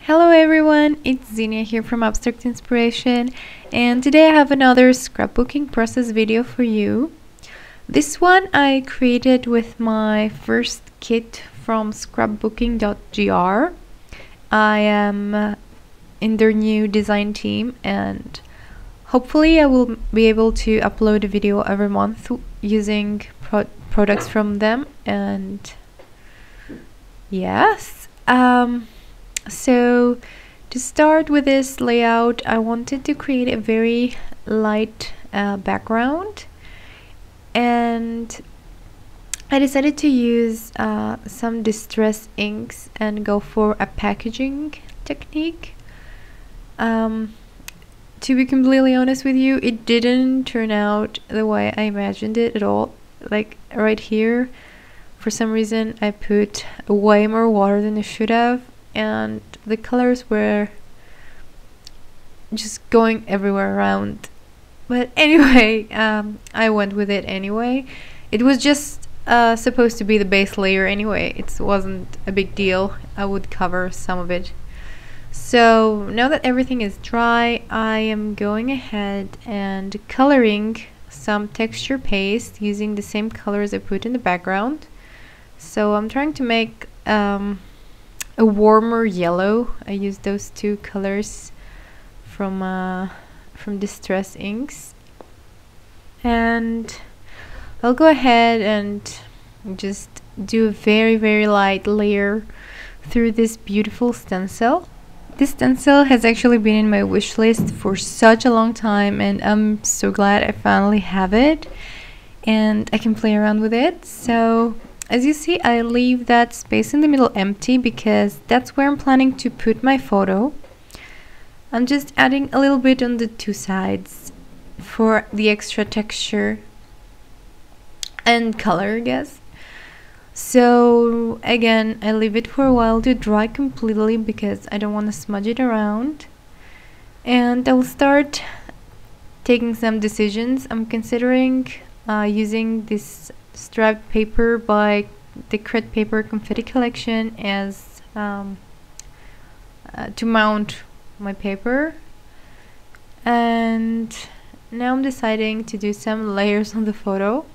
Hello everyone, it's Zinia here from Abstract Inspiration, and today I have another scrapbooking process video for you. This one I created with my first kit from scrapbooking.gr. I am in their new design team, and hopefully I will be able to upload a video every month using products from them. And yes, so to start with this layout, I wanted to create a very light background, and I decided to use some distress inks and go for a packaging technique. To be completely honest with you, it didn't turn out the way I imagined it at all. Like right here, for some reason I put way more water than I should have, and the colors were just going everywhere around. But anyway, I went with it anyway. It was just supposed to be the base layer anyway. It wasn't a big deal. I would cover some of it. So now that everything is dry, I am going ahead and coloring some texture paste using the same colors I put in the background. So I'm trying to make a warmer yellow. I used those two colors from Distress Inks, and I'll go ahead and just do a very light layer through this beautiful stencil. This stencil has actually been in my wish list for such a long time, and I'm so glad I finally have it and I can play around with it. So as you see, I leave that space in the middle empty because that's where I'm planning to put my photo. I'm just adding a little bit on the two sides for the extra texture and color, I guess. So again, I leave it for a while to dry completely because I don't want to smudge it around. And I'll start taking some decisions. I'm considering using this striped paper by the Cred Paper Confetti Collection as to mount my paper. And now I'm deciding to do some layers on the photo.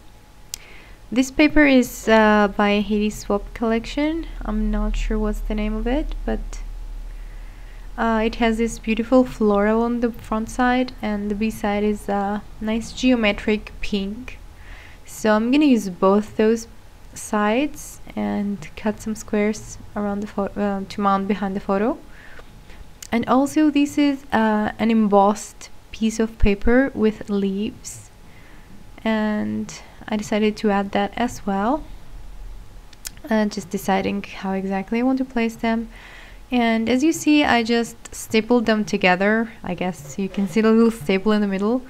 This paper is by Haiti Swap Collection. I'm not sure what's the name of it, but it has this beautiful floral on the front side, and the B side is a nice geometric pink. So I'm gonna use both those sides and cut some squares around the photo to mount behind the photo. And also, this is an embossed piece of paper with leaves, and I decided to add that as well. Just deciding how exactly I want to place them. And as you see, I just stapled them together. I guess you can see the little staple in the middle.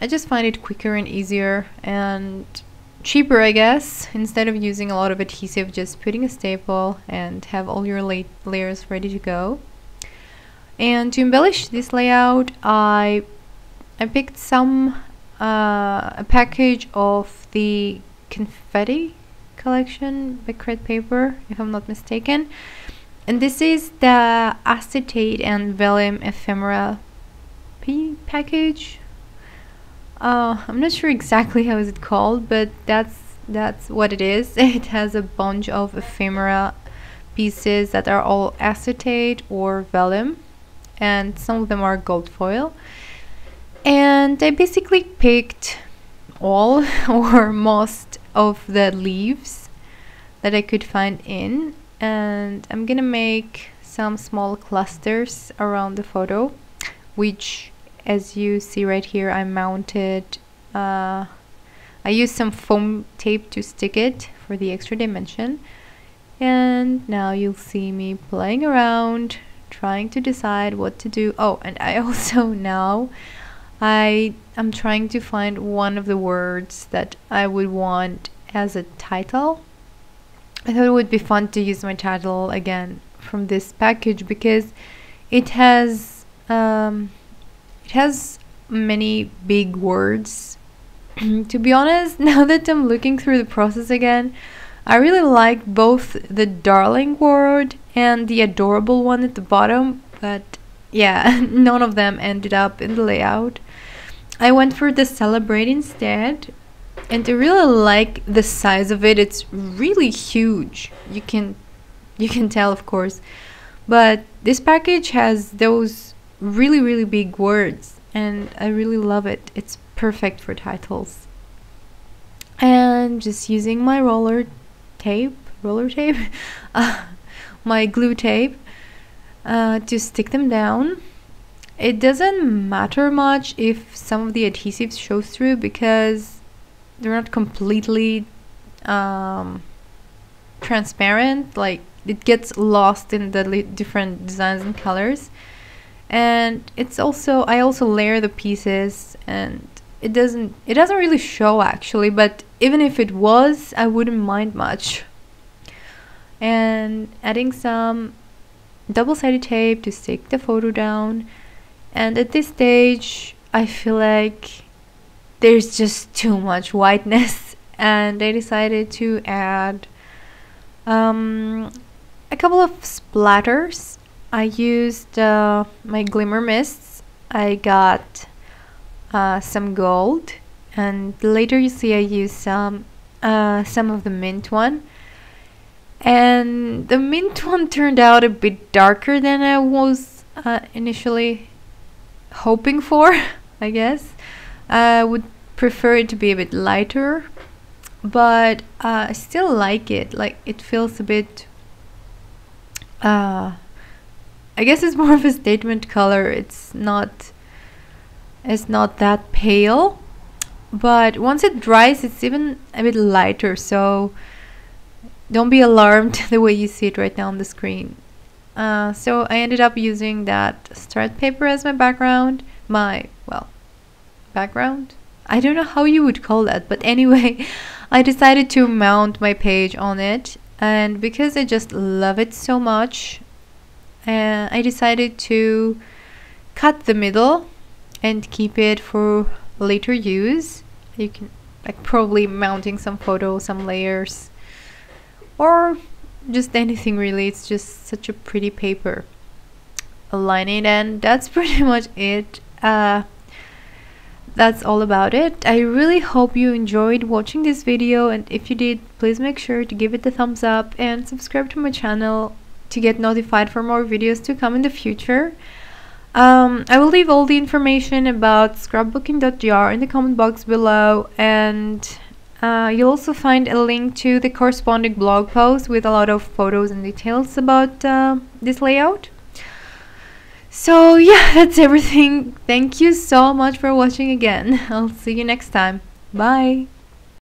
I just find it quicker and easier and cheaper, I guess. Instead of using a lot of adhesive, just putting a staple and have all your layers ready to go. And to embellish this layout, I picked a package of the Confetti Collection by Cred Paper, if I'm not mistaken. And this is the acetate and vellum ephemera package. I'm not sure exactly how is it called, but that's what it is. It has a bunch of ephemera pieces that are all acetate or vellum, and some of them are gold foil. And I basically picked all or most of the leaves that I could find in, and I'm gonna make some small clusters around the photo, which, as you see right here, I mounted. I used some foam tape to stick it for the extra dimension, and now you'll see me playing around, trying to decide what to do. Oh, and I also now I'm trying to find one of the words that I would want as a title. I thought it would be fun to use my title again from this package because it has many big words. To be honest, now that I'm looking through the process again, I really like both the darling word and the adorable one at the bottom, but yeah, none of them ended up in the layout. I went for the celebrate instead, and I really like the size of it. It's really huge. You can tell, of course, but this package has those really big words, and I really love it. It's perfect for titles. And just using my roller tape, my glue tape, to stick them down. It doesn't matter much if some of the adhesives show through because they're not completely transparent. Like, it gets lost in the different designs and colors. And it's also, I also layer the pieces, and it doesn't really show actually, but even if it was, I wouldn't mind much. And adding some double-sided tape to stick the photo down. And at this stage, I feel like there's just too much whiteness, and I decided to add a couple of splatters. I used my glimmer mists. I got some gold, and later you see I used some of the mint one, and the mint one turned out a bit darker than I was initially hoping for. I guess I would prefer it to be a bit lighter, but I still like it. Like, it feels a bit I guess it's more of a statement color. It's not that pale, but once it dries it's even a bit lighter, so don't be alarmed the way you see it right now on the screen. So I ended up using that start paper as my background. Background? I don't know how you would call that, but anyway, I decided to mount my page on it, and because I just love it so much, I decided to cut the middle and keep it for later use. You can, like, probably mounting some photos, some layers, or just anything really. It's just such a pretty paper. Align it, and that's pretty much it. That's all about it. I really hope you enjoyed watching this video, and if you did, please make sure to give it a thumbs up and subscribe to my channel to get notified for more videos to come in the future. I will leave all the information about scrapbooking.gr in the comment box below, and you'll also find a link to the corresponding blog post with a lot of photos and details about this layout. So yeah, that's everything. Thank you so much for watching again. I'll see you next time. Bye!